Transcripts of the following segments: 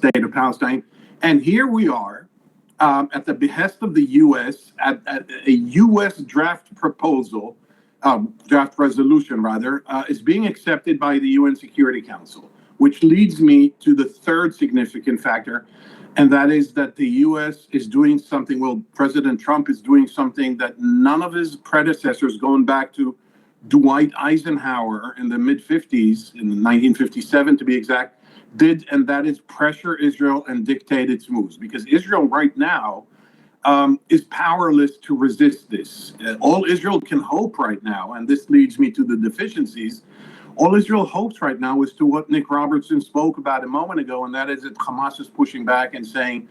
state of Palestine. And here we are at the behest of the U.S. at a U.S. draft proposal, draft resolution rather, is being accepted by the UN Security Council, which leads me to the third significant factor, and that is that the U.S. is doing something, well, President Trump is doing something that none of his predecessors, going back to Dwight Eisenhower in the mid-50s, in 1957 to be exact, did, and that is pressure Israel and dictate its moves. Because Israel right now is powerless to resist this. All Israel can hope right now, and this leads me to the deficiencies, all Israel hopes right now is to what Nick Robertson spoke about a moment ago, and that is that Hamas is pushing back and saying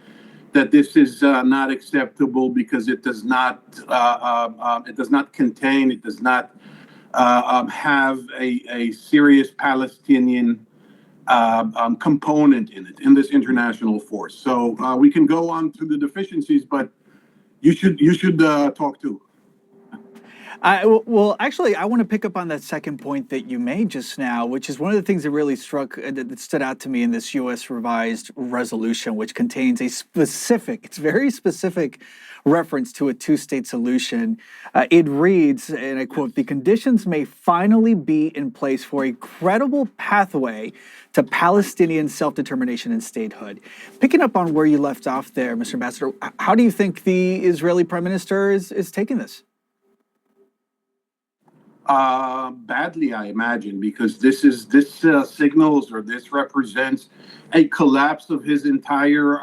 that this is not acceptable because it does not contain, it does not have a serious Palestinian component in it, in this international force. So we can go on to the deficiencies, but you should talk too. Well, actually, I want to pick up on that second point that you made just now, which is one of the things that really that stood out to me in this U.S. revised resolution, which contains it's very specific reference to a two-state solution. It reads, and I quote, "The conditions may finally be in place for a credible pathway to Palestinian self-determination and statehood." Picking up on where you left off there, Mr. Ambassador, how do you think the Israeli Prime Minister is taking this? Badly, I imagine, because this signals, or this represents, a collapse of his entire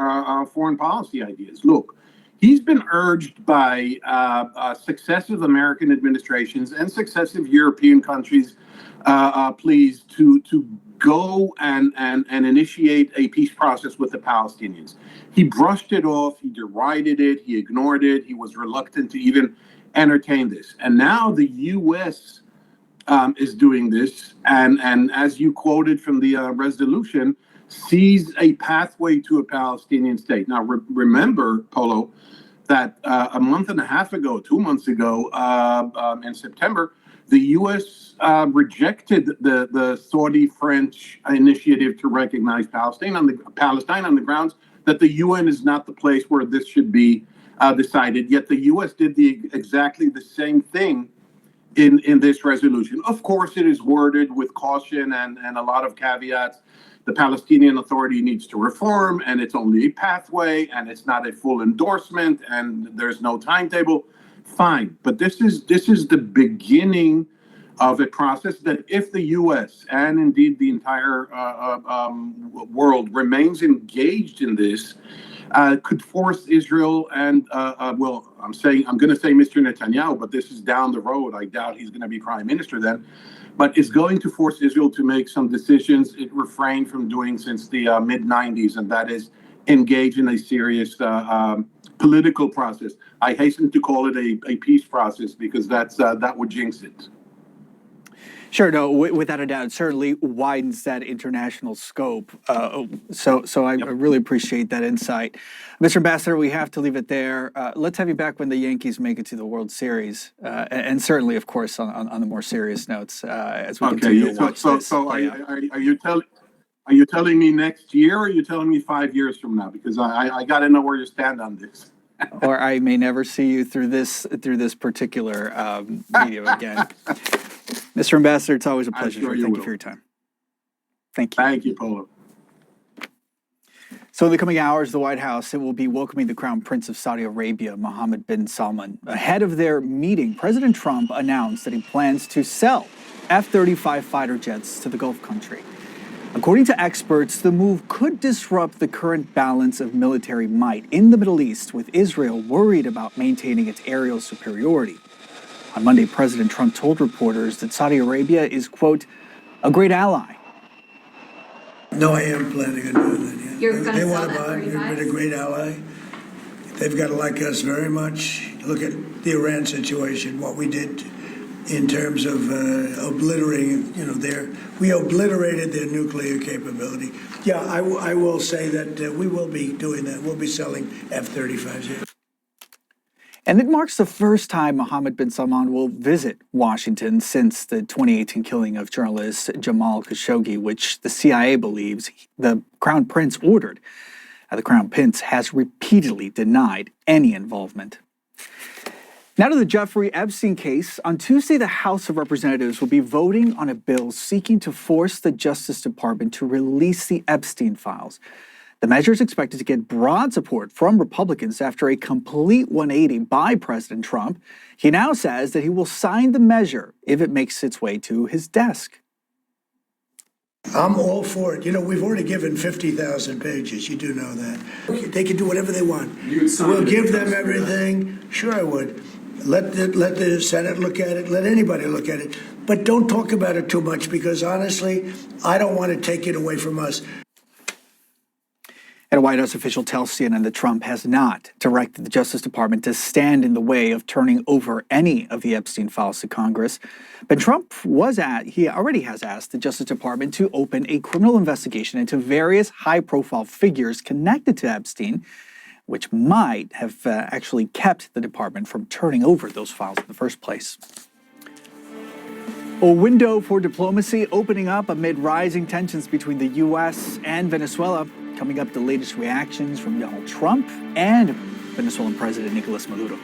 foreign policy ideas. Look, he's been urged by successive American administrations and successive European countries, please, to go and initiate a peace process with the Palestinians. He brushed it off, he derided it, he ignored it, he was reluctant to even entertain this. And now the U.S. Is doing this, and as you quoted from the resolution, sees a pathway to a Palestinian state. Now, remember, Polo, that a month and a half ago, 2 months ago, in September, the U.S. Rejected the Saudi-French initiative to recognize Palestine on the grounds that the UN is not the place where this should be decided. Yet the U.S. did exactly the same thing in this resolution. Of course, it is worded with caution and a lot of caveats. The Palestinian Authority needs to reform, and it's only a pathway, and it's not a full endorsement, and there's no timetable. Fine, but this is the beginning of a process that, if the U.S. and indeed the entire world remains engaged in this, could force Israel and, well, I'm going to say Mr. Netanyahu, but this is down the road. I doubt he's going to be prime minister then, but is going to force Israel to make some decisions it refrained from doing since the mid-90s, and that is engage in a serious political process. I hasten to call it a peace process because that would jinx it. Sure, no, without a doubt, it certainly widens that international scope. So I really appreciate that insight. Mr. Ambassador, we have to leave it there. Let's have you back when the Yankees make it to the World Series. And certainly, of course, on the more serious notes, as we continue to watch this. So are you telling me next year, or are you telling me 5 years from now? Because I got to know where you stand on this. Or I may never see you through this particular medium again. Mr. Ambassador, it's always a pleasure. Sure Thank you for your time. Thank you. Thank you, Polo. So in the coming hours, the White House will be welcoming the Crown Prince of Saudi Arabia, Mohammed bin Salman. Ahead of their meeting, President Trump announced that he plans to sell F-35 fighter jets to the Gulf country. According to experts, the move could disrupt the current balance of military might in the Middle East, with Israel worried about maintaining its aerial superiority. On Monday, President Trump told reporters that Saudi Arabia is, quote, a great ally. No, I am planning on doing that, yeah. They want to buy, they've been a great ally. They've got to like us very much. Look at the Iran situation, what we did in terms of obliterating, we obliterated their nuclear capability. Yeah, I will say that we will be doing that. We'll be selling F-35s here. And it marks the first time Mohammed bin Salman will visit Washington since the 2018 killing of journalist Jamal Khashoggi, which the CIA believes the Crown Prince ordered. The Crown Prince has repeatedly denied any involvement. Now to the Jeffrey Epstein case. On Tuesday, the House of Representatives will be voting on a bill seeking to force the Justice Department to release the Epstein files. The measure is expected to get broad support from Republicans after a complete 180 by President Trump. He now says that he will sign the measure if it makes its way to his desk. I'm all for it. You know, we've already given 50,000 pages. You do know that. They can do whatever they want. We'll give them everything. Sure, I would. Let the Senate look at it. Let anybody look at it. But don't talk about it too much because, honestly, I don't want to take it away from us. And a White House official tells CNN that Trump has not directed the Justice Department to stand in the way of turning over any of the Epstein files to Congress. But Trump he already has asked the Justice Department to open a criminal investigation into various high-profile figures connected to Epstein, which might have actually kept the department from turning over those files in the first place. A window for diplomacy opening up amid rising tensions between the U.S. and Venezuela. Coming up, the latest reactions from Donald Trump and Venezuelan President Nicolas Maduro.